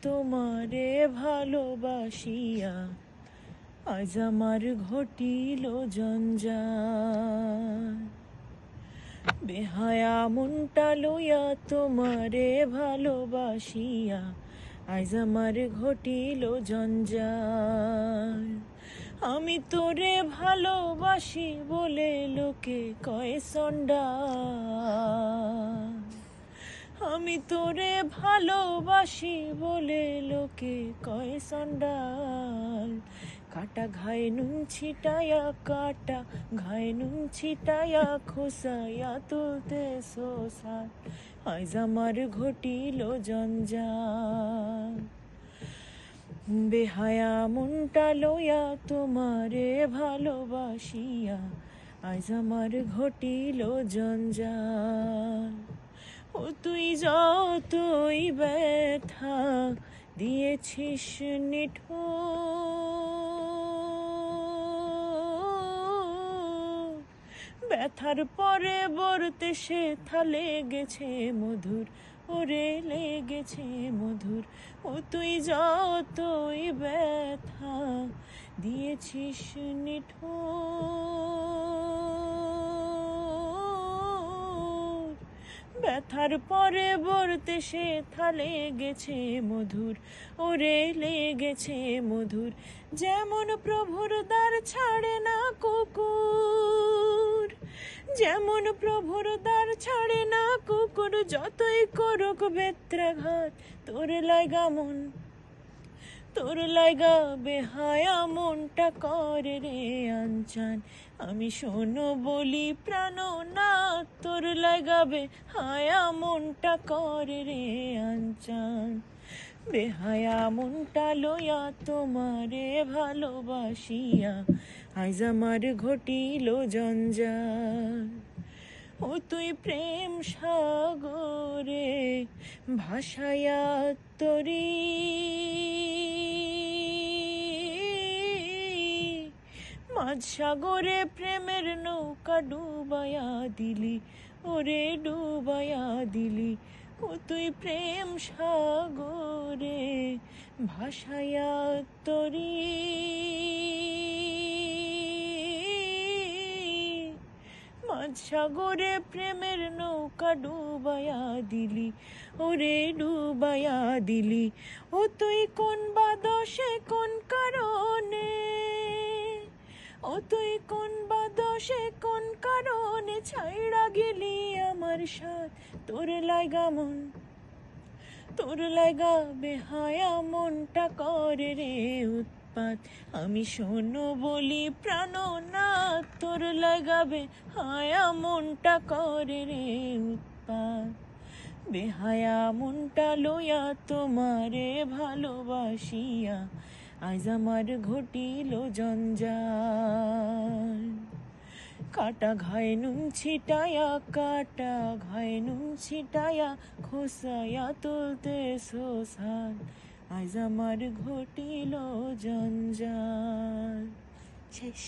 তোমারে ভালোবাসিয়া আজ আমার ঘটিল জঞ্জাল। বেহায়া মনটা লইয়া তোমারে ভালোবাসিয়া আজ আমার ঘটিল জঞ্জাল। আমি তোরে ভালোবাসি বলে লোকে কয় সন্ডা, আমি তোরে ভালোবাসি বলে লোকে কয় সন্ডাল। কাটা ঘায়ে নুন ছিটায়া, কাটা ঘায়ে নুন ছিটায়া, খোসাইয়া তুলতে সোসাল আজ আমার ঘটিল জঞ্জাল। বেহায়া মনটা লইয়া তোমারে ভালোবাসিয়া আজ আমার ঘটিল জঞ্জাল। ও তুই যতই ব্যথা দিয়েছিস নিঠুর, ব্যথার পরে বরতে সে লেগেছে মধুর, ওরে লেগেছে মধুর। ও তুই যতই ব্যথা দিয়েছিস নিঠুর, ব্যথার পরে বরতে সে লেগেছে মধুর, ওরে লেগেছে মধুর। যেমন প্রভুর দ্বার ছাড়ে না কুকুর, যেমন প্রভুর দ্বার ছাড়ে না কুকুর, যতই করুক বেত্রাঘাত তোর লাইগা মন, তোর লাইগা বেহায়া মনটা করে রে আনচান। আমি শোনো বলি প্রাণ না, তোর লাইগা বেহায়া মনটা করে রে আনচান। বেহায়া মনটা লইয়া তোমারে ভালোবাসিয়া আজ আমার ঘটিল জঞ্জাল। ও তুই প্রেম সাগরে ভাসায়া তরি, মাঝ সাগরে প্রেমের নৌকা ডুবায়া দিলি, ওরে ডুবায়া দিলি। ও তুই প্রেম সাগরে ভাসায়া তরি, মাঝ সাগরে প্রেমের নৌকা ডুবায়া দিলি, ওরে ডুবায়া দিলি। ও তুই কোন বা দোষে কোন কারণে, ও তুই কোন বা দোষে কোন কারণে ছাইড়া গেলি আমার সাথ, তোর লাইগা মন, তোর লাইগা বেহায়া মনটা করে রে উৎপাত। আমি শোনো বলি প্রাণ না, তোর লাইগা বেহায়া মনটা করে রে উৎপাত। বেহায়া মনটা লইয়া তোমারে ভালোবাসিয়া আজ আমার ঘটিল জঞ্জাল। কাটা ঘায়ে নুন ছিটায়া, কাটা ঘায়ে নুন ছিটায়া, খোসাইয়া তুলতে সোসাল আজ আমার ঘটিল জঞ্জাল। শেষ।